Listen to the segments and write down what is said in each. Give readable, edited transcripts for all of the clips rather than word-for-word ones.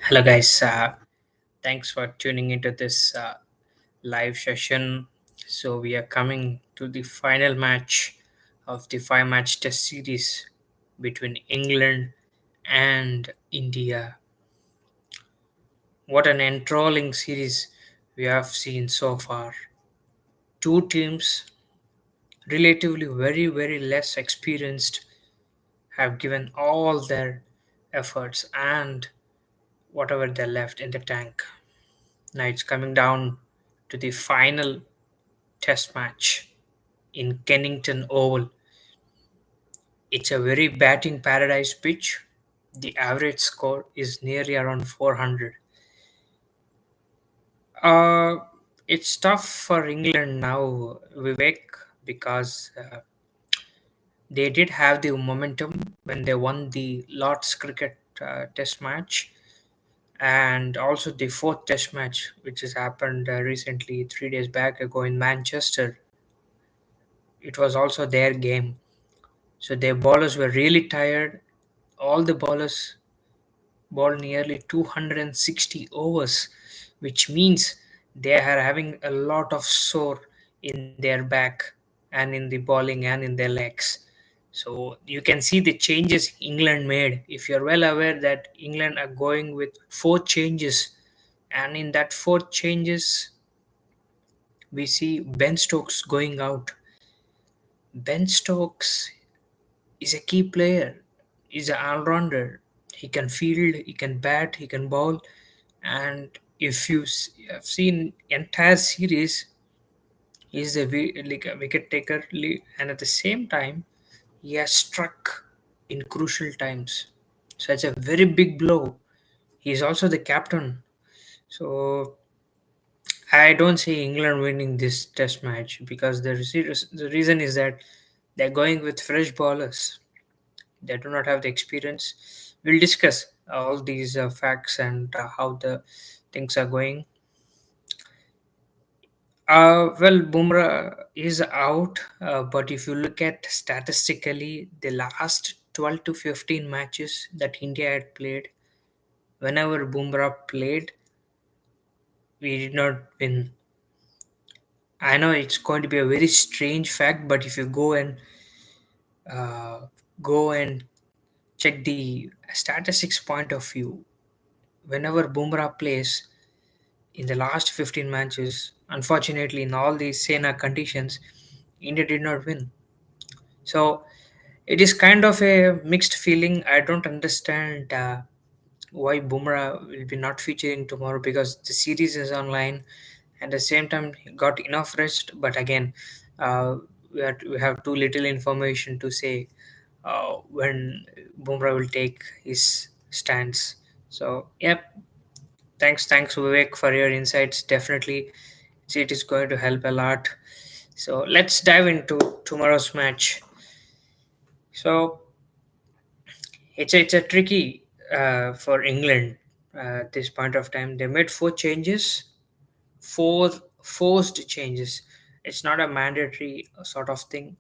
Hello, guys. Thanks for tuning into this live session. So, we are coming to the final match of the five match test series between England and India. What an enthralling series we have seen so far. Two teams, relatively very less experienced, have given all their efforts and whatever they left in the tank. Now it's coming down to the final test match in Kennington Oval. It's a very batting paradise pitch. The average score is nearly around 400. Uh, it's tough for England now, Vivek, because they did have the momentum when they won the Lord's Cricket Test match and also the fourth Test match, which has happened recently, 3 days back ago in Manchester. It was also their game. So their bowlers were really tired. All the bowlers bowled nearly 260 overs, which means they are having a lot of sore in their back and in the bowling and in their legs. So you can see the changes England made. If you're well aware that England are going with four changes, and in that four changes, we see Ben Stokes going out. Ben Stokes is a key player. He's an all-rounder. He can field, he can bat, he can bowl, and if have seen entire series, he's like a wicket taker, and at the same time, he has struck in crucial times. So it's a very big blow. He's also the captain. So I don't see England winning this test match because the reason is that they're going with fresh bowlers. They do not have the experience. We'll discuss all these facts and how the things are going. Well, Bumrah is out, but if you look at statistically, the last 12 to 15 matches that India had played, whenever Bumrah played, we did not win. I know it's going to be a very strange fact, but if you uh, go and check the statistics point of view, whenever Bumrah plays in the last 15 matches, unfortunately, in all these Sena conditions, India did not win. So it is kind of a mixed feeling. I don't understand why Bumrah will be not featuring tomorrow because the series is online. At the same time, he got enough rest. But again, uh, we have too little information to say when Bumrah will take his stance. So, yep. Thanks, Vivek, for your insights. Definitely, it is going to help a lot. So let's dive into tomorrow's match. So it's a tricky for England at this point of time. They made four changes, four forced changes. It's not a mandatory sort of thing.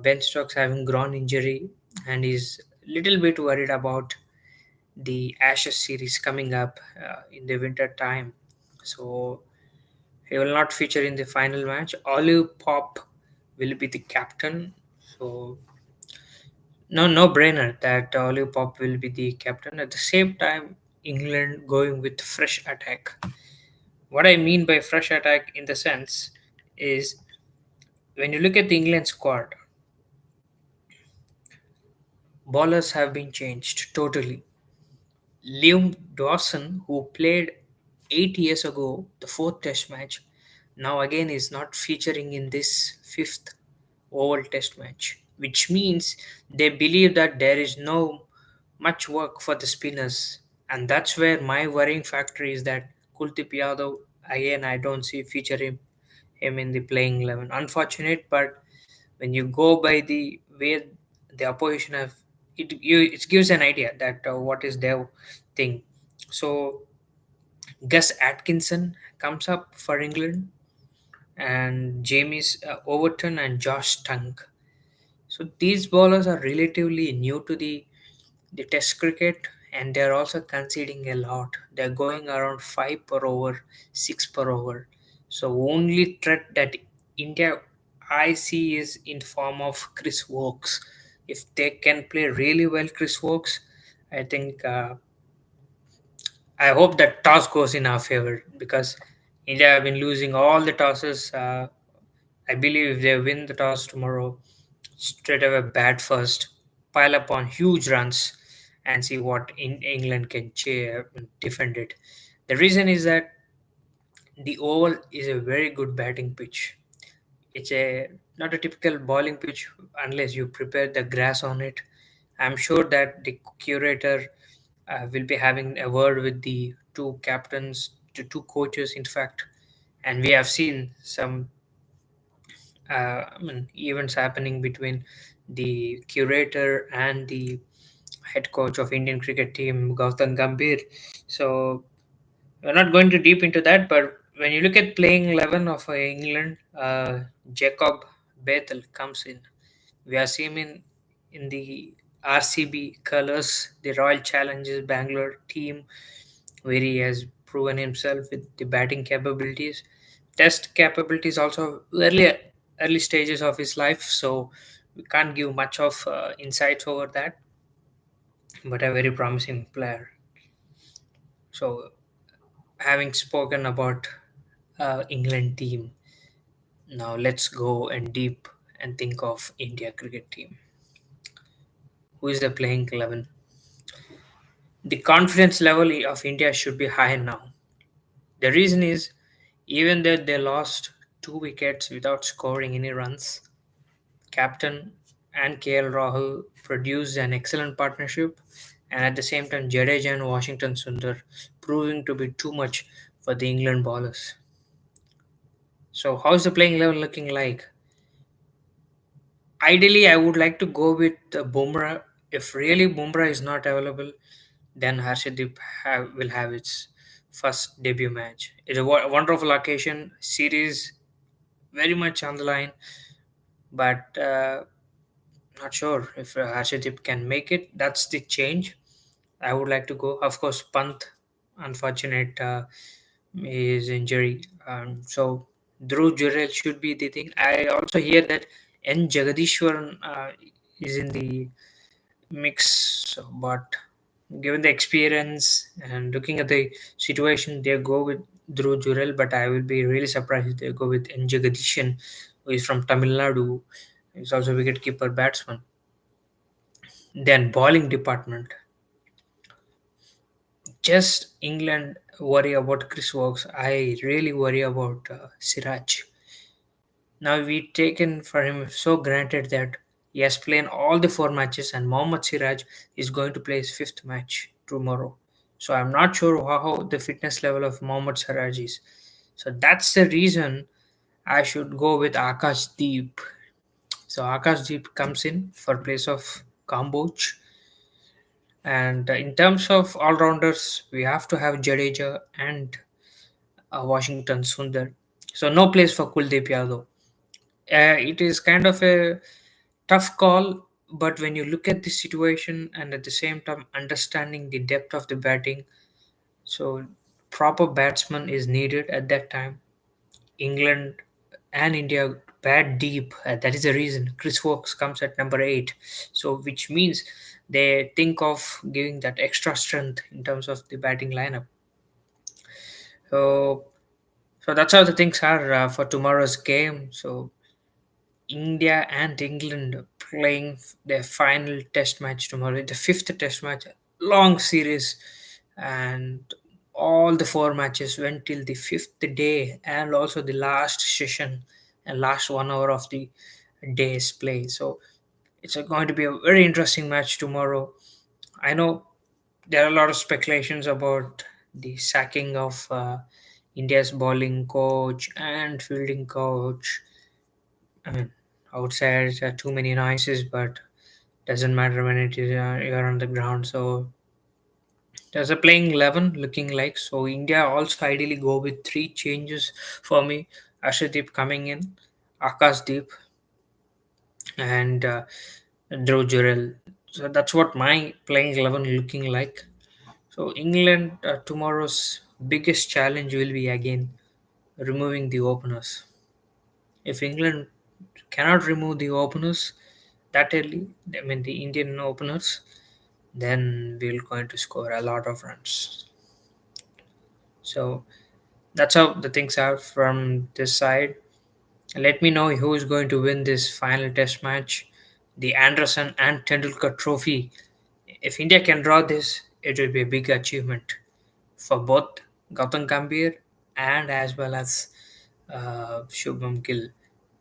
Ben Stokes having groin injury and is little bit worried about the Ashes series coming up in the winter time. So he will not feature in the final match. Olive Pop will be the captain. So no brainer that Olive Pop will be the captain. At the same time, England going with fresh attack. What I mean by fresh attack in the sense is when you look at the England squad, bowlers have been changed totally. Liam Dawson, who played 8 years ago the fourth Test match, now again is not featuring in this fifth Oval Test match, which means they believe that there is no much work for the spinners, and that's where my worrying factor is that Kuldeep Yadav again I don't see him in the playing 11. Unfortunate, but when you go by the way the opposition have it gives an idea that what is their thing. So Gus Atkinson comes up for England and James Overton and Josh Tunk. So these bowlers are relatively new to the Test cricket and they're also conceding a lot. They're going around 5 per over, 6 per over. So only threat that India I see is in form of Chris Wokes. If they can play really well, Chris Wokes, I think I hope that toss goes in our favor because India have been losing all the tosses. I believe if they win the toss tomorrow, straight away bat first, pile up on huge runs, and see what England can defend it. The reason is that the oval is a very good batting pitch. It's a not a typical bowling pitch unless you prepare the grass on it. I'm sure that the curator will be having a word with the two captains, the two coaches, in fact, and we have seen some events happening between the curator and the head coach of Indian cricket team, Gautam Gambhir. So we're not going too deep into that, but when you look at playing 11 of England, Jacob Bethel comes in. We are seeing in the RCB colors, the Royal Challengers Bangalore team, where he has proven himself with the batting capabilities. Test capabilities also early stages of his life, so we can't give much of insights over that, but a very promising player. So having spoken about England team, now let's go and deep and think of India cricket team. Who is the playing 11? The confidence level of India should be high now. The reason is even though they lost 2 wickets without scoring any runs, captain and KL Rahul produced an excellent partnership, and at the same time Jadeja and Washington Sundar proving to be too much for the England bowlers. So how's the playing level looking like? Ideally, I would like to go with Bumrah. If really Bumrah is not available, then Harshadip will have its first debut match. It's a wonderful occasion, series very much on the line, but not sure if Harshadip can make it. That's the change. I would like to go. Of course, Pant, unfortunate his injury. So Dhruv Jurel should be the thing. I also hear that N. Jagadishwaran is in the mix, but given the experience and looking at the situation, they go with Dhruv Jurel, but I will be really surprised if they go with N. Jagadishan, who is from Tamil Nadu. He's also a wicket-keeper batsman. Then bowling department. Just England worry about Chris Wokes. I really worry about Siraj. Now we taken for him so granted that he has played all the 4 matches and Mohammad Siraj is going to play his fifth match tomorrow. So I'm not sure how the fitness level of Mohammad Siraj is. So that's the reason I should go with Akash Deep. So Akash Deep comes in for place of Kamboj. And in terms of all rounders, we have to have Jadeja and Washington Sundar. So no place for Kuldeep Yadav. It is kind of a tough call, but when you look at the situation and at the same time understanding the depth of the batting, so proper batsman is needed at that time. England and India bat deep. That is the reason Chris Wokes comes at number 8. So which means they think of giving that extra strength in terms of the batting lineup. So so that's how the things are for tomorrow's game. So India and England playing their final test match tomorrow, the fifth test match, long series, and all the 4 matches went till the fifth day and also the last session and last 1 hour of the day's play. So it's going to be a very interesting match tomorrow. I know there are a lot of speculations about the sacking of India's bowling coach and fielding coach. I mean, outside there are too many noises, but doesn't matter when it is you're on the ground. So there's a playing 11 looking like. So India also ideally go with 3 changes for me. Ashadeep coming in, Akash Deep, and Dhruv Jurel. So that's what my playing 11 looking like. So England tomorrow's biggest challenge will be again removing the openers. If England cannot remove the openers that early, I mean the Indian openers, then we're going to score a lot of runs. So that's how the things are from this side. Let me know who is going to win this final test match, the Anderson and Tendulkar trophy. If India can draw this, it will be a big achievement for both Gautam Gambhir and as well as Shubham Gill.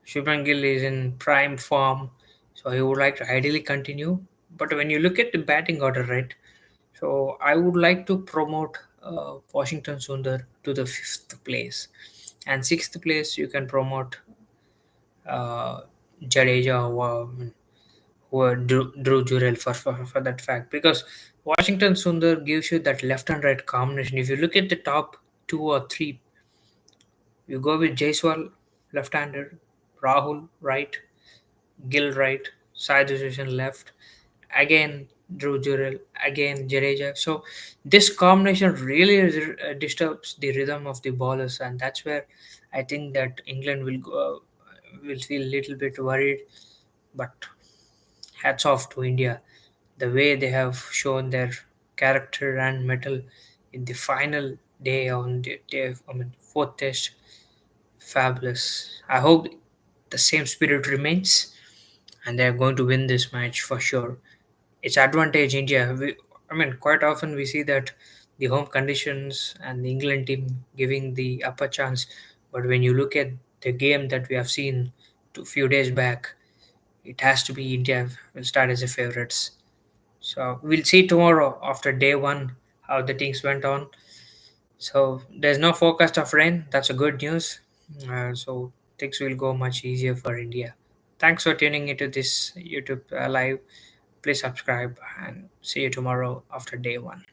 Shubham Gill is in prime form, so he would like to ideally continue. But when you look at the batting order, right? So I would like to promote Washington Sundar to the fifth place, and sixth place you can promote uh, Jadeja or Drew Jurel for that fact, because Washington Sundar gives you that left and right combination. If you look at the top two or three, you go with Jaiswal left-hander, Rahul right, Gill right, Sai Susan left, again Drew Jurel, again Jadeja. So this combination really disturbs the rhythm of the bowlers, and that's where I think that England will feel a little bit worried. But hats off to India, the way they have shown their character and mettle in the final day on the day, I mean, fourth test. Fabulous. I hope the same spirit remains and they're going to win this match for sure. It's advantage India. I mean, quite often we see that the home conditions and the England team giving the upper chance, but when you look at the game that we have seen a few days back, it has to be India will start as a favorites. So we'll see tomorrow after day one how the things went on. So there's no forecast of rain. That's a good news. So things will go much easier for India. Thanks for tuning into this YouTube live. Please subscribe and see you tomorrow after day one.